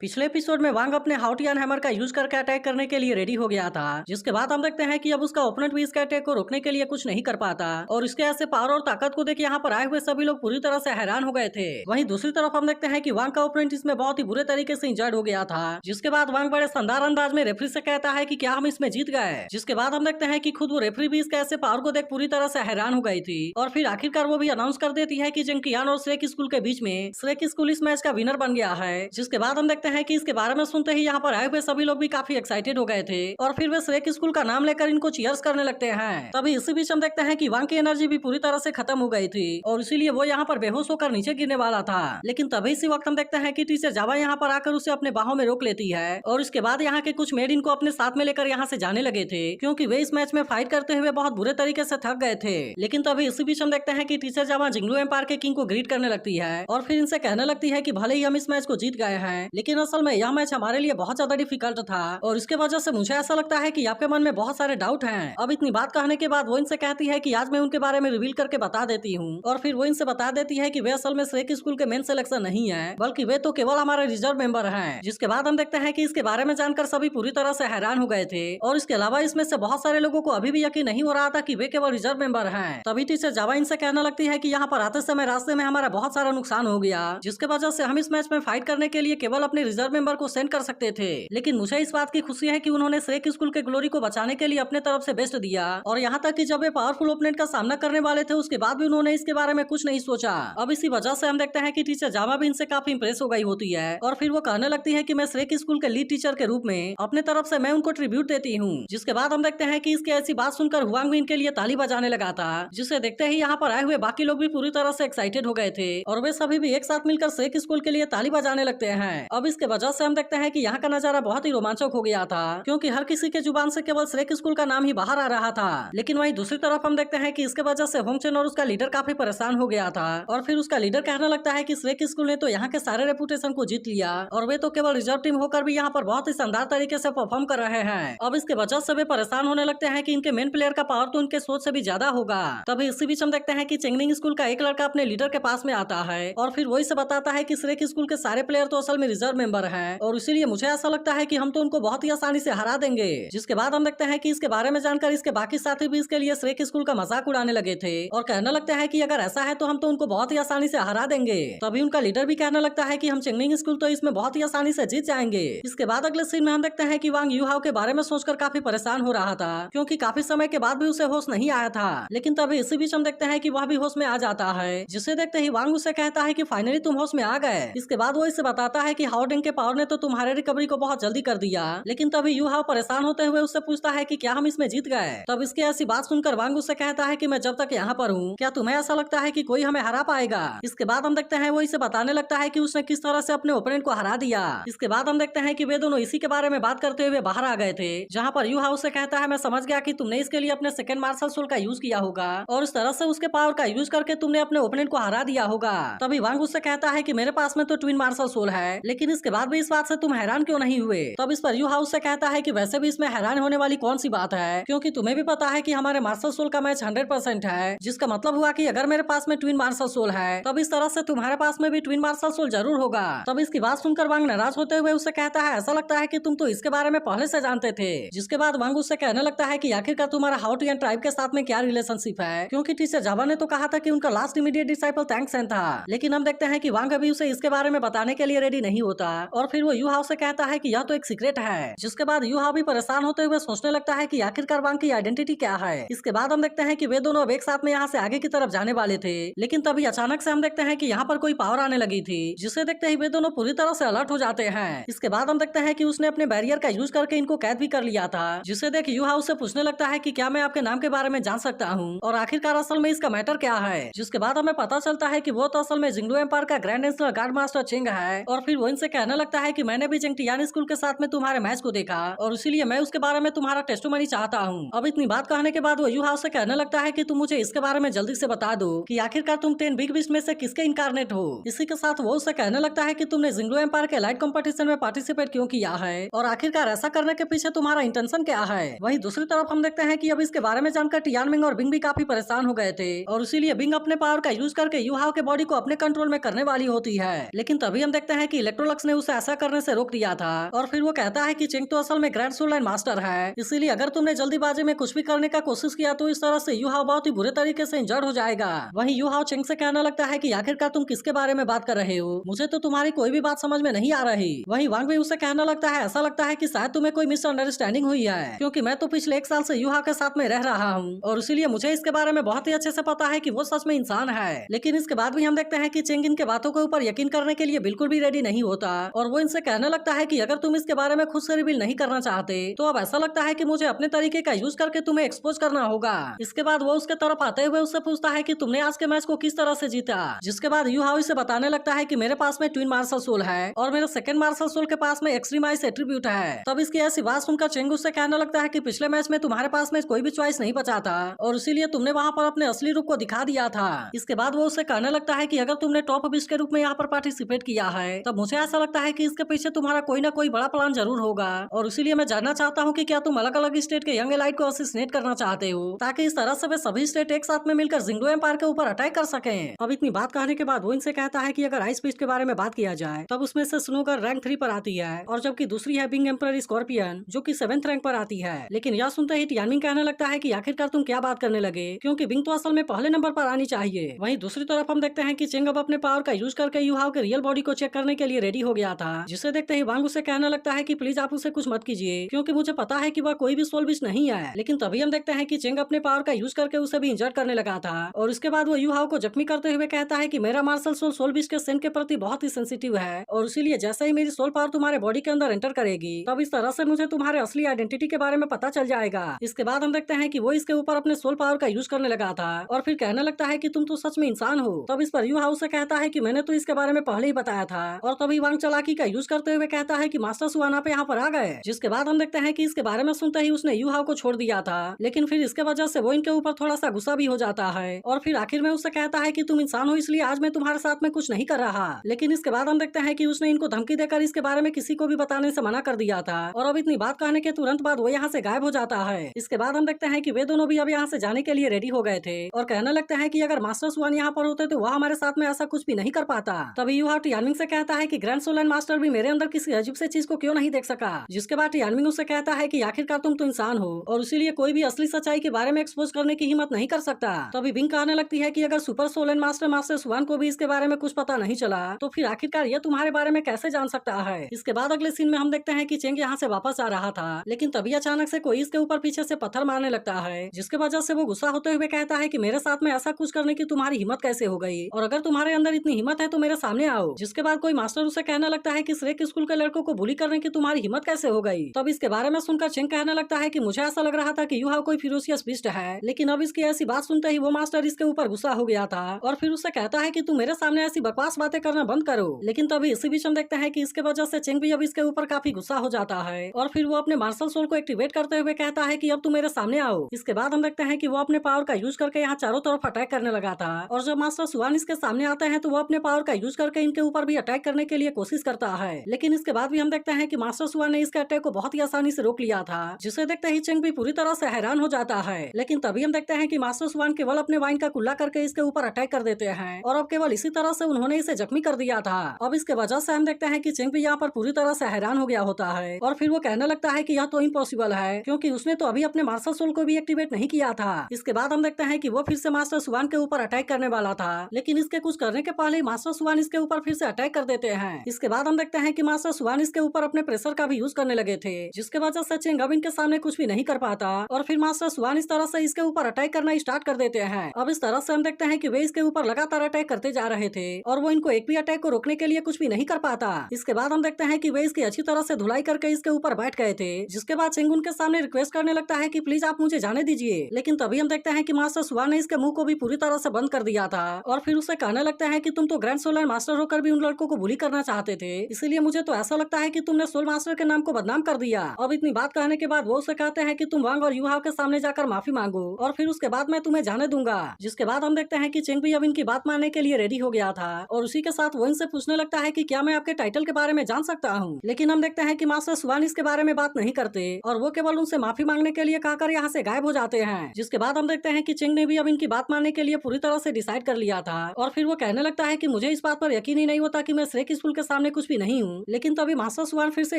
पिछले एपिसोड में वांग अपने हाउटियान हैमर का यूज करके अटैक करने के लिए रेडी हो गया था, जिसके बाद हम देखते हैं कि अब उसका ओपोनेंट भी इसके अटैक को रोकने के लिए कुछ नहीं कर पाता और इसके ऐसे पावर और ताकत को देख यहाँ पर आए हुए सभी लोग पूरी तरह से हैरान हो गए थे। वहीं दूसरी तरफ हम देखते हैं कि वांग का ओपोनेंट इसमें बहुत ही बुरे तरीके से इंजर्ड हो गया था, जिसके बाद वांग बड़े शानदार अंदाज में रेफरी से कहता है कि क्या हम इसमें जीत गए। जिसके बाद हम देखते हैं कि खुद वो रेफरी भी इसके ऐसे पावर को देख पूरी तरह से हैरान हो गई थी और फिर आखिरकार वो भी अनाउंस कर देती है कि जंकियान और श्रेक स्कूल के बीच में श्रेक स्कूल इस मैच का विनर बन गया है। जिसके बाद हम देखते हैं कि इसके बारे में सुनते ही यहाँ पर आए हुए सभी लोग भी काफी एक्साइटेड हो गए थे और फिर वे श्रेक स्कूल का नाम लेकर इनको चीयर्स करने लगते हैं। तभी इसी बीच हम देखते हैं कि वांग की एनर्जी भी पूरी तरह से खत्म हो गई थी और इसीलिए वो यहाँ पर बेहोश होकर नीचे गिरने वाला था। लेकिन तभी इसी वक्त हम देखते हैं कि टीचर जावा यहाँ पर आकर उसे अपने बाहों में रोक लेती है और इसके बाद यहाँ के कुछ मेड इनको अपने साथ में लेकर यहाँ से जाने लगे थे, क्योंकि वे इस मैच में फाइट करते हुए बहुत बुरे तरीके से थक गए थे। लेकिन तभी इसी बीच हम देखते हैं कि टीचर जावा जिंगलू एम्पायर के किंग को ग्रीट करने लगती है और फिर इनसे कहने लगती है कि भले ही हम इस मैच को जीत गए हैं, लेकिन असल में यह मैच हमारे लिए बहुत ज्यादा डिफिकल्ट था और इसके वजह से मुझे ऐसा लगता है कि आपके मन में बहुत सारे डाउट हैं। अब इतनी बात कहने के बाद वो इनसे कहती है कि आज मैं उनके बारे में रिवील करके बता देती हूँ और फिर वो इनसे बता देती है कि वे असल में श्रेक स्कूल के मेन सिलेक्शन नहीं है, बल्कि वे तो केवल हमारे रिजर्व मेंबर हैं। जिसके बाद हम देखते हैं कि इसके बारे में जानकर सभी पूरी तरह से हैरान हो गए थे और इसके अलावा इसमें से बहुत सारे लोगों को अभी भी यकीन नहीं हो रहा था कि वे केवल रिजर्व मेंबर हैं। तभी टीचर जावा इनसे कहने लगती है कि यहाँ पर आते समय रास्ते में हमारा बहुत सारा नुकसान हो गया, जिसके वजह से हम इस मैच में फाइट करने के लिए केवल अपने रिजर्व मेंबर को सेंड कर सकते थे। लेकिन मुझे इस बात की खुशी है कि उन्होंने श्रेक स्कूल के ग्लोरी को बचाने के लिए अपने तरफ से बेस्ट दिया और यहाँ तक कि जब वे पावरफुल ओपोनेंट का सामना करने वाले थे उसके बाद भी उन्होंने इसके बारे में कुछ नहीं सोचा। अब इसी वजह से हम देखते हैं कि टीचर जावा भी इनसे काफी इंप्रेस हो गई होती है और फिर वो कहने लगती है कि मैं श्रेक स्कूल के लीड टीचर के रूप में अपने तरफ से मैं उनको ट्रिब्यूट देती हूँ। जिसके बाद हम देखते हैं कि इसकी ऐसी बात सुनकर हुआंग भी इनके लिए ताली बजाने लगा था, जिसे देखते ही यहाँ पर आए हुए बाकी लोग भी पूरी तरह से एक्साइटेड हो गए थे और वे सभी भी एक साथ मिलकर श्रेक स्कूल के लिए ताली बजाने लगते हैं। अब इसके वजह से हम देखते हैं कि यहाँ का नजारा बहुत ही रोमांचक हो गया था, क्योंकि हर किसी के जुबान से केवल श्रेक स्कूल का नाम ही बाहर आ रहा था। लेकिन वहीं दूसरी तरफ हम देखते हैं कि इसके वजह से होंगचन और उसका लीडर काफी परेशान हो गया था और फिर उसका लीडर कहने लगता है कि श्रेक स्कूल ने तो यहाँ के सारे रेपुटेशन को जीत लिया और वे तो केवल रिजर्व टीम होकर भी यहाँ पर बहुत ही शानदार तरीके से परफॉर्म कर रहे हैं। अब इसके वजह से वे परेशान होने लगते हैं कि इनके मेन प्लेयर का पावर तो उनके सोच से भी ज्यादा होगा। तभी इसी बीच हम देखते हैं कि चेंगनिंग स्कूल का एक लड़का अपने लीडर के पास में आता है और फिर वही से बताता है कि श्रेक स्कूल के सारे प्लेयर तो असल में रिजर्व मेंबर हैं और इसीलिए मुझे ऐसा लगता है कि हम तो उनको बहुत ही आसानी से हरा देंगे। जिसके बाद हम देखते हैं कि इसके बारे में जानकर इसके बाकी साथी भी इसके लिए श्रेक स्कूल का मजाक उड़ाने लगे थे और कहने लगते हैं कि अगर ऐसा है तो हम तो उनको बहुत ही आसानी से हरा देंगे। तभी उनका लीडर भी कहने लगता है कि हम चेंगनिंग स्कूल तो इसमें बहुत ही आसानी से जीत जाएंगे। इसके बाद अगले सीन में हम देखते हैं कि वांग यूहाओ के बारे में सोचकर काफी परेशान हो रहा था, क्योंकि काफी समय के बाद भी उसे होश नहीं आया था। लेकिन तभी इसी बीच हम देखते हैं कि वह भी होश में आ जाता है, जिसे देखते ही वांग उसे कहता है कि फाइनली तुम होश में आ गए। इसके बाद वो इसे बताता है कि हाओडिंग के पावर ने तो तुम्हारे रिकवरी को बहुत जल्दी कर दिया। लेकिन तभी यूहाओ परेशान होते हुए उससे पूछता है कि क्या हम इसमें जीत गए। तब इसकी ऐसी बात सुनकर वांग उससे कहता है कि मैं जब तक यहाँ पर हूँ क्या तुम्हें ऐसा लगता है कि कोई हमें हरा पाएगा। इसके बाद हम देखते हैं वो इसे बताने लगता है कि उसने किस तरह से अपने ओपोनेंट को हरा दिया। इसके बाद हम देखते हैं कि वे दोनों इसी के बारे में बात करते हुए बाहर आ गए थे, जहाँ पर यूहाओ से कहता है मैं समझ गया कि तुमने इसके लिए अपने सेकंड मार्शल सोल का यूज किया होगा और इस तरह से उसके पावर का यूज करके तुमने अपने ओपोनेंट को हरा दिया होगा। तभी वांग उससे कहता है कि मेरे पास में तो ट्विन मार्शल सोल है, लेकिन इसके बाद भी इस बात से तुम हैरान क्यों नहीं हुए। तब इस पर यूहाओ से कहता है कि वैसे भी इसमें हैरान होने वाली कौन सी बात है, क्योंकि तुम्हें भी पता है कि हमारे मार्शल सोल का मैच 100% है, जिसका मतलब हुआ कि अगर मेरे पास में ट्विन मार्शल सोल है तब इस तरह से तुम्हारे पास में भी ट्विन मार्शल सोल जरूर होगा। तब इसकी बात सुनकर वांग नाराज होते हुए उससे कहता है ऐसा लगता है कि तुम तो इसके बारे में पहले से जानते थे। जिसके बाद वांग उससे कहने लगता है कि आखिरकार तुम्हारा हाओटियन ट्राइब के साथ में क्या रिलेशनशिप है, क्योंकि टीचर जावा ने तो कहा था कि उनका लास्ट इमीडिएट डिसाइपल तैंक्सेन था। लेकिन हम देखते हैं कि वांग अभी उसे इसके बारे में बताने के लिए रेडी नहीं होता और फिर वो यूहाओ से कहता है कि यह तो एक सीक्रेट है। जिसके बाद यूहाओ भी परेशान होते हुए सोचने लगता है कि आखिरकार वांग की आइडेंटिटी क्या है। इसके बाद हम देखते हैं कि वे दोनों अब एक साथ में यहाँ से आगे की तरफ जाने वाले थे, लेकिन तभी अचानक से हम देखते हैं कि यहाँ पर कोई पावर आने लगी थी, जिसे देखते ही वे दोनों पूरी तरह से अलर्ट हो जाते हैं। इसके बाद हम देखते हैं कि उसने अपने बैरियर का यूज करके इनको कैद भी कर लिया था, जिसे देख यूहाओ से पूछने लगता है कि क्या मैं आपके नाम के बारे में जान सकता हूँ और आखिरकार असल में इसका मैटर क्या है। जिसके बाद हमें पता चलता है कि वो तो असल में जिंगलू एम्पायर का ग्रैंड नेशनल गार्ड मास्टर चिंग है और फिर वो इनसे कहने लगता है कि मैंने भी जंगटियान स्कूल के साथ में तुम्हारे मैच को देखा और इसीलिए मैं उसके बारे में तुम्हारा टेस्टिमनी चाहता हूँ। अब इतनी बात कहने के बाद वो यूहाओ से कहने लगता है कि तुम मुझे इसके बारे में जल्दी से बता दो कि आखिरकार तुम 10 बिग बीस्ट में से किसके इनकारनेट हो। इसी के साथ वो उससे कहने लगता है कि तुमने जिंगलू एम्पायर के लाइट कंपटीशन में पार्टिसिपेट क्यों किया है और आखिरकार ऐसा करने के पीछे तुम्हारा इंटेंशन क्या है। वहीं दूसरी तरफ हम देखते हैं कि अब इसके बारे में जानकर टियानमिंग और बिंग भी काफी परेशान हो गए थे और इसीलिए बिंग अपने पावर का यूज करके यूहाओ के बॉडी को अपने कंट्रोल में करने वाली होती है। लेकिन तभी हम देखते हैं कि इलेक्ट्रोलक्स ने उसे ऐसा करने से रोक दिया था। और फिर वो कहता है कि चेंग तो असल में ग्रैंड सोल लाइन मास्टर है, इसीलिए अगर तुमने जल्दीबाजी में कुछ भी करने का कोशिश किया तो इस तरह से यू हाओ बहुत ही बुरे तरीके से इंजर्ड हो जाएगा। वहीं यू हाओ चेंग से कहने लगता है कि आखिरकार तुम किसके बारे में बात कर रहे हो, मुझे तो तुम्हारी कोई भी बात समझ में नहीं आ रही। वहीं वांग भी उसे कहने लगता है ऐसा लगता है कि शायद तुम्हें कोई मिसअंडरस्टैंडिंग हुई है, क्योंकि मैं तो पिछले 1 साल से यू हाओ के साथ में रह रहा हूँ और इसीलिए मुझे इसके बारे में बहुत ही अच्छे से पता है कि वो सच में इंसान है। लेकिन इसके बाद भी हम देखते हैं कि चेंग इनके बातों के ऊपर यकीन करने के लिए बिल्कुल भी रेडी नहीं होता और वो इनसे कहने लगता है कि अगर तुम इसके बारे में खुद से रिवील नहीं करना चाहते तो अब ऐसा लगता है कि मुझे अपने तरीके का यूज करके तुम्हें एक्सपोज करना होगा। इसके बाद वो उसके तरफ आते हुए उससे पूछता है कि तुमने आज के मैच को किस तरह से जीता, जिसके बाद यू हाओ इसे बताने लगता है कि मेरे पास में ट्विन मार्शल सोल है और मेरे सेकंड मार्शल सोल के पास में एक्सट्रीम आइस एट्रीब्यूट है। तब इसकी ऐसी बात सुनकर चेंग उससे कहने लगता है कि पिछले मैच में तुम्हारे पास में कोई भी चॉइस नहीं बचा था और इसीलिए तुमने वहाँ पर अपने असली रूप को दिखा दिया था। इसके बाद वो उससे कहने लगता है कि अगर तुमने टॉप बिस्ट के रूप में यहाँ पर पार्टिसिपेट किया है तब मुझे ऐसा लगता है कि इसके पीछे तुम्हारा कोई ना कोई बड़ा प्लान जरूर होगा और इसीलिए मैं जानना चाहता हूँ कि क्या तुम अलग अलग स्टेट के यंग एलाइट को असिस्नेट करना चाहते हो ताकि इस तरह से वे सभी स्टेट एक साथ में मिलकर जिंगडो एम्पायर के ऊपर अटैक कर सकें। अब इतनी बात कहने के बाद वो इनसे कहता है कि अगर आइस बिस्ट के बारे में बात किया जाए तब उसमें से स्नोगर रैंक 3 पर आती है और जबकि दूसरी है बिंग एम्परर स्कॉर्पियन जो कि 7th रैंक पर आती है। लेकिन यह सुनते ही टियानमिंग कहने लगता है कि आखिरकार तुम क्या बात करने लगे, क्योंकि बिंग तो असल में पहले नंबर पर आनी चाहिए। वहीं दूसरी तरफ हम देखते हैं कि चेंग अब अपने पावर का यूज करके यू हाओ के रियल बॉडी को चेक करने के लिए रेडी हो गया था, जिसे देखते ही वांग उसे कहने लगता है कि प्लीज आप उसे कुछ मत कीजिए क्योंकि मुझे पता है कि वह कोई भी सोल बिस्ट नहीं है। लेकिन तभी हम देखते हैं कि चेंग अपने पावर का यूज करके उसे भी इंजर्ड करने लगा था और उसके बाद वो यू हाओ को जख्मी करते हुए कहता है कि मेरा मार्शल सोल सोल बिस्ट के सेंट के प्रति बहुत ही सेंसिटिव है और इसीलिए जैसे ही मेरी सोल पावर तुम्हारे बॉडी के अंदर एंटर करेगी तब इस तरह से मुझे तुम्हारे असली आइडेंटिटी के बारे में पता चल जाएगा। इसके बाद हम देखते हैं कि वो इसके ऊपर अपने सोल पावर का यूज करने लगा था और फिर कहने लगता है कि तुम तो सच में इंसान हो। तब इस पर यू हाउ से कहता है कि मैंने तो इसके बारे में पहले ही बताया था और तभी वांग चालाकी का यूज करते हुए कहता है कि मास्टर सुआना पे यहाँ पर आ गए। जिसके बाद हम देखते हैं कि इसके बारे में सुनते ही उसने यू हाउ को छोड़ दिया था, लेकिन फिर इसके वजह से वो इनके ऊपर थोड़ा सा गुस्सा भी हो जाता है और फिर आखिर में उससे कहता है कि तुम इंसान हो इसलिए आज मैं तुम्हारे साथ में कुछ नहीं कर रहा। लेकिन इसके बाद हम देखते हैं कि उसने इनको धमकी देकर इसके बारे में किसी को भी बताने से मना कर दिया था और अब इतनी बात कहने के तुरंत बाद वो यहाँ से गायब हो जाता है। इसके बाद हम देखते हैं कि वे दोनों भी अब यहाँ से जाने के लिए रेडी हो गए थे और कहने लगते हैं कि अगर मास्टर सुआन यहाँ पर होते तो वह हमारे साथ में ऐसा कुछ भी नहीं कर पाता। तभी यू हाउ टियानमिंग से कहता है कि ग्रैंड सोल एंड मास्टर भी मेरे अंदर किसी अजीब से चीज को क्यों नहीं देख सका। जिसके बाद टियानमिंग उससे कहता है कि आखिरकार तुम तो इंसान हो और इसीलिए कोई भी असली सच्चाई के बारे में एक्सपोज करने की हिम्मत नहीं कर सकता। तभी बिंग कहने लगती है कि अगर super soul and master master सुआन को भी इसके बारे में कुछ पता नहीं चला तो फिर आखिरकार ये तुम्हारे बारे में कैसे जान सकता है। इसके बाद अगले सीन में हम देखते हैं कि चेंग यहाँ से वापस आ रहा था, लेकिन तभी अचानक से कोई इसके ऊपर पीछे से पत्थर मारने लगता है, जिसके वजह से वो गुस्सा होते हुए कहता है कि मेरे साथ में ऐसा कुछ करने की तुम्हारी हिम्मत कैसे हो गई और अगर तुम्हारे अंदर इतनी हिम्मत है तो मेरे सामने आओ। जिसके बाद कोई मास्टर उसे कहने लगता है कि श्रेक स्कूल के लड़कों को बुली करने की तुम्हारी हिम्मत कैसे हो गई। तब इसके बारे में सुनकर चेंग कहने लगता है कि मुझे ऐसा लग रहा था कि यू हाउ कोई फिरोशियस बिस्ट है, लेकिन अब इसकी ऐसी बात सुनते ही वो मास्टर इसके ऊपर गुस्सा हो गया था और फिर उससे कहता है कि तुम मेरे सामने ऐसी बकवास बातें करना बंद करो। लेकिन तभी इसी बीच हम देखते हैं कि इसके वजह से चेंग भी अब इसके ऊपर काफी गुस्सा हो जाता है और फिर वो अपने मार्शल सोल को एक्टिवेट करते हुए कहता है कि अब तुम मेरे सामने आओ। इसके बाद हम देखते हैं कि वो अपने पावर का यूज करके यहाँ चारों तरफ अटैक करने लगा था और जब मास्टर सुआन इसके सामने आते हैं तो वो अपने पावर का यूज करके इनके ऊपर भी अटैक करने के लिए कोशिश करता है। लेकिन इसके बाद भी हम देखते हैं कि मास्टर सुआन ने इसके अटैक को बहुत ही आसानी से रोक लिया था, जिसे देखते ही चेंग भी पूरी तरह से हैरान हो जाता है। लेकिन तभी हम देखते हैं कि मास्टर सुआन केवल अपने वाइन का कुल्ला करके इसके ऊपर अटैक कर देते हैं और अब केवल इसी तरह से उन्होंने इसे जख्मी कर दिया था। अब इसके वजह से हम देखते हैं कि चेंग भी यहाँ पर पूरी तरह से हैरान हो गया होता है और फिर वो कहने लगता है कि यह तो इम्पॉसिबल है क्योंकि उसने तो अभी अपने मार्शल सोल को भी एक्टिवेट नहीं किया था। इसके बाद हम देखते हैं कि वो फिर से मास्टर सुआन के ऊपर अटैक करने वाला था, लेकिन इसके कुछ करने के पहले मास्टर सुआन इसके ऊपर फिर से अटैक कर देते हैं। इसके बाद हम देखते हैं कि मास्टर सुआन इसके ऊपर अपने प्रेशर का भी यूज करने लगे थे, जिसके वजह से चेंग अब इनके सामने कुछ भी नहीं कर पाता और फिर मास्टर सुआन इस तरह से इसके ऊपर अटैक करना स्टार्ट कर देते हैं। अब इस तरह से हम देखते हैं कि वे इसके ऊपर लगातार अटैक करते जा रहे थे और वो इनको एक भी अटैक को रोकने के लिए कुछ भी नहीं कर पाता। इसके बाद हम देखते हैं कि वे इसकी अच्छी तरह से धुलाई करके इसके ऊपर बैठ गए थे, जिसके बाद चेंग उनके सामने रिक्वेस्ट करने लगता है कि प्लीज आप मुझे जाने दीजिए। लेकिन तभी हम देखते हैं कि मास्टर सुआन ने इसके मुंह को भी पूरी तरह से बंद कर दिया था और फिर उसे कहने लगता है कि तुम तो ग्रैंड सोल एंड मास्टर होकर भी उन लड़कों को बुली करना चाहते थे, इसलिए मुझे तो ऐसा लगता है कि तुमने सोल मास्टर के नाम को बदनाम कर दिया। अब इतनी बात कहने के बाद वो उसे कहते हैं कि तुम वांग और यू हाउ के सामने जाकर माफी मांगो और फिर उसके बाद मैं तुम्हें जाने दूंगा। जिसके बाद हम देखते हैं कि चेंग भी अब इनकी बात मानने के लिए रेडी हो गया था और उसी के साथ वो इनसे पूछने लगता है कि क्या मैं आपके टाइटल के बारे में जान सकता हूँ। लेकिन हम देखते हैं कि मास्टर सुआन इसके बारे में बात नहीं करते और वो केवल उनसे माफी मांगने के लिए कहकर यहाँ से गायब हो जाते हैं। जिसके बाद हम देखते हैं कि चेंग ने भी अब इनकी बात मानने के लिए पूरी तरह से डिसाइड कर लिया था और फिर वो कहने लगता है कि मुझे इस बात पर यकीन ही नहीं होता कि मैं श्रेक स्कूल के सामने कुछ भी नहीं हूँ। लेकिन तभी मास्टर सुआन फिर से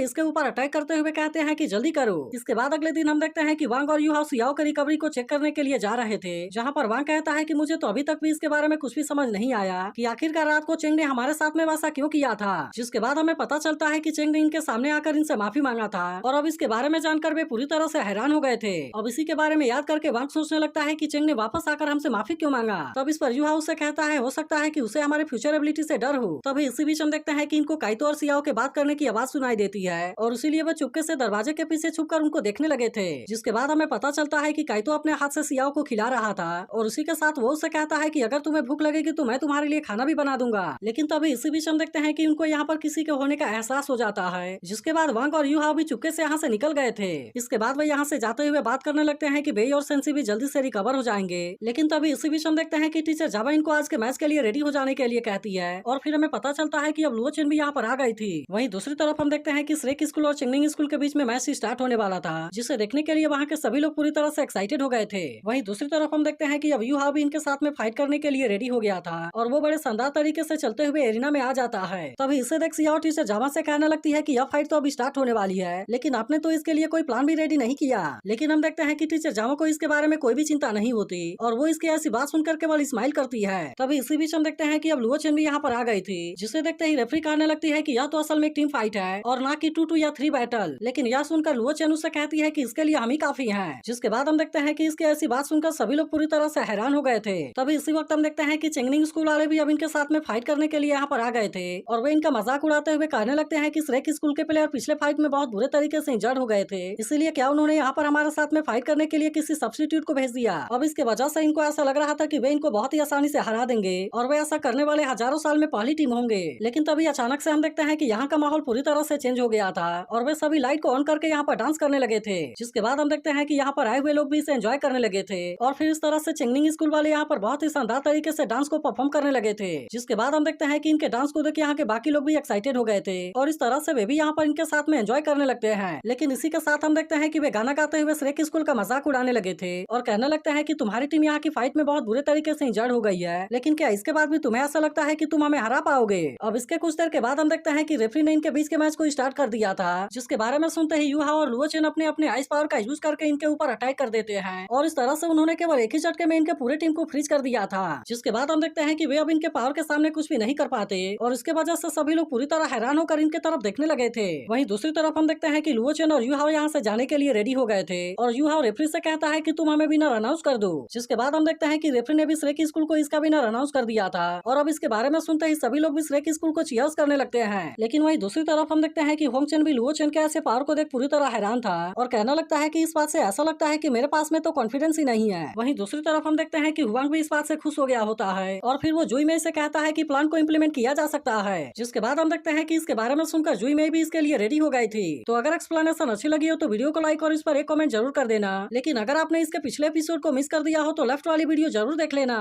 इसके ऊपर अटैक करते हुए कहते हैं कि जल्दी करो। इसके बाद अगले दिन हम देखते हैं कि वांग और यूहाओ सियाओ की रिकवरी को चेक करने के लिए जा रहे थे, जहाँ पर वांग कहता है कि मुझे तो अभी तक भी इसके बारे में कुछ भी समझ नहीं आया कि आखिरकार रात को चेंग ने हमारे साथ में वैसा क्यों किया था। जिसके बाद हमें पता चलता है कि चेंग ने इनके सामने आकर इनसे माफी मांगा था और अब इसके बारे में जानकर वे पूरी तरह से हैरान हो गए थे। अब इसी के बारे में याद करके वांग सोचने लगता है कि चेंग ने वापस आकर हमसे माफी क्यों मांगा। तब इस पर यूहाओ से कहता है हो सकता है कि उसे हमारे फ्यूचर एबिलिटी से डर हो। तभी इसी बीच हम देखते हैं कि इनको काइतो और सियाओ के बात करने की आवाज सुनाई देती है और इसीलिए वो चुपके से दरवाजे के पीछे छुपकर उनको देखने लगे थे। जिसके बाद हमें पता चलता है कि काइतो अपने हाथ से सियाओ को खिला रहा था और उसी के साथ वो उससे कहता है कि अगर तुम्हें भूख लगेगी तो मैं तुम्हारे लिए खाना भी बना दूंगा। लेकिन तभी इसी बीच हम देखते हैं कि उनको यहाँ पर किसी के होने का एहसास हो जाता है। जिसके बाद वांग और यूहाओ भी चुपके से यहाँ से निकल गए थे। इसके बाद वे यहाँ से जाते हुए बात करने लगते हैं कि बेई और सेंसी भी जल्दी से रिकवर हो जाएंगे। लेकिन तभी इसी बीच हम देखते हैं कि टीचर जावा इनको आज के मैच के लिए रेडी हो जाने के लिए कहती है और फिर हमें पता चलता है कि अब लुओ चेन भी यहाँ पर आ गई थी। वहीं दूसरी तरफ हम देखते हैं कि श्रेक स्कूल और चिंगनिंग स्कूल के बीच में मैच स्टार्ट होने वाला था, जिसे देखने के लिए वहाँ के सभी लोग पूरी तरह से एक्साइटेड हो गए थे। वहीं दूसरी तरफ हम देखते हैं कि अब यूहाओ भी इनके साथ में फाइट करने के लिए रेडी हो गया था और वो बड़े शानदार तरीके से चलते हुए एरिना में आ जाता है। तभी इसे देख सियाओ टीचर जावा से कहने लगती है कि यह फाइट तो अब स्टार्ट होने वाली है, लेकिन आपने तो इसके लिए कोई प्लान भी रेडी नहीं किया। लेकिन हम देखते हैं कि टीचर जावा को इसके बारे में कोई भी चिंता नहीं होती और वो इसकी ऐसी बात सुनकर केवल स्माइल करती है। तभी इसी बीच हम देखते हैं कि अब लुओ चेन भी यहाँ पर आ गई थी, जिसे देखते ही रेफरी कहने लगती है कि यह तो असल में एक टीम फाइट है और ना कि 2-2 या 3 बैटल। लेकिन यह सुनकर लुओ चेन उससे कहती है कि इसके लिए हम ही काफी हैं। जिसके बाद हम देखते हैं कि इसकी ऐसी बात सुनकर सभी लोग पूरी तरह से हैरान हो गए थे। तभी इसी वक्त हम देखते हैं कि चिंगनिंग स्कूल वाले भी अब इनके साथ में फाइट करने के लिए यहाँ पर आ गए थे और वे इनका मजाक उड़ाते हुए कहने लगते हैं कि श्रेक स्कूल के प्लेयर पिछले फाइट में बहुत बुरे तरीके से इंजर्ड हो गए थे, इसीलिए क्या उन्होंने यहाँ पर हमारे साथ में फाइट करने के लिए किसी सब्स्टिट्यूट को भेज दिया। अब इसके वजह से इनको ऐसा लग रहा था कि वे इनको बहुत ही आसानी से हरा देंगे और वे ऐसा करने वाले हजारों साल में पहली टीम होंगे। लेकिन तभी अचानक से हम देखते हैं कि यहाँ का माहौल पूरी तरह से चेंज हो गया था और वे सभी लाइट को ऑन करके यहाँ पर डांस करने लगे थे। जिसके बाद हम देखते हैं कि यहाँ पर आए हुए लोग भी इसे एंजॉय करने लगे थे और फिर इस तरह से चिंगनिंग स्कूल वाले यहाँ पर बहुत ही शानदार तरीके से डांस को परफॉर्म करने लगे थे। जिसके बाद हम देखते हैं कि इनके डांस को देख यहाँ के बाकी लोग भी एक्साइटेड हो गए थे और इस तरह से वे भी यहाँ पर इनके साथ में एंजॉय करने लगते हैं। लेकिन इसी के साथ हम देखते हैं कि वे गाना गाते हुए श्रेक स्कूल का मजाक उड़ाने लगे थे और कहने लगते हैं कि तुम्हारी टीम यहाँ की फाइट में बहुत बुरे तरीके से इंजर्ड हो गई है, लेकिन क्या इसके बाद भी तुम्हें ऐसा लगता है कि तुम हमें हरा पाओगे। अब इसके कुछ देर के बाद हम देखते हैं कि रेफरी ने इनके बीच के मैच को स्टार्ट कर दिया था, जिसके बारे में सुनते ही यूहाओ और लुओ चेन अपने अपने आइस पावर का यूज करके इनके ऊपर अटैक कर देते हैं और इस तरह से उन्होंने केवल एक ही झटके में इनके पूरे टीम को फ्रीज कर दिया था। जिसके बाद हम देखते हैं कि वे अब इनके पावर के सामने कुछ भी नहीं कर पाते और इसके वजह से सभी लोग पूरी तरह हैरान होकर इनके तरफ देखने लगे थे। वहीं दूसरी तरफ हम देखते हैं कि लुओ चेन और यूहाओ यहाँ से जाने के लिए रेडी हो गए थे और यूहाओ रेफरी से कहता है कि तुम हमें भी रन आउट कर दो। जिसके बाद हम देखते हैं कि रेफरी ने भी श्रेक स्कूल को इसका भी रन आउट कर दिया था और अब इसके बारे में सुनते ही सभी लोग भी श्रेक स्कूल को चीयर्स करने लगते हैं। लेकिन वहीं दूसरी तरफ हम देखते हैं कि होंग चेन भी लुओ चेन के ऐसे पावर को देख पूरी तरह हैरान था और कहना लगता है कि इस बात से ऐसा लगता है कि मेरे पास में तो कॉन्फिडेंस ही नहीं है। वहीं दूसरी तरफ हम देखते हैं कि हुआंग भी इस बात से खुश हो गया होता है और फिर वो जुई में से कहता है कि प्लान को इम्प्लीमेंट किया जा सकता है। जिसके बाद हम देखते हैं कि इसके बारे में सुनकर जुई में भी इसके लिए रेडी हो गई थी। तो अगर एक्सप्लेनेशन अच्छी लगी हो तो वीडियो को लाइक और इस पर एक कमेंट जरूर कर देना। लेकिन अगर आपने इसके पिछले एपिसोड को मिस कर दिया हो तो लेफ्ट वाली वीडियो जरूर देख लेना।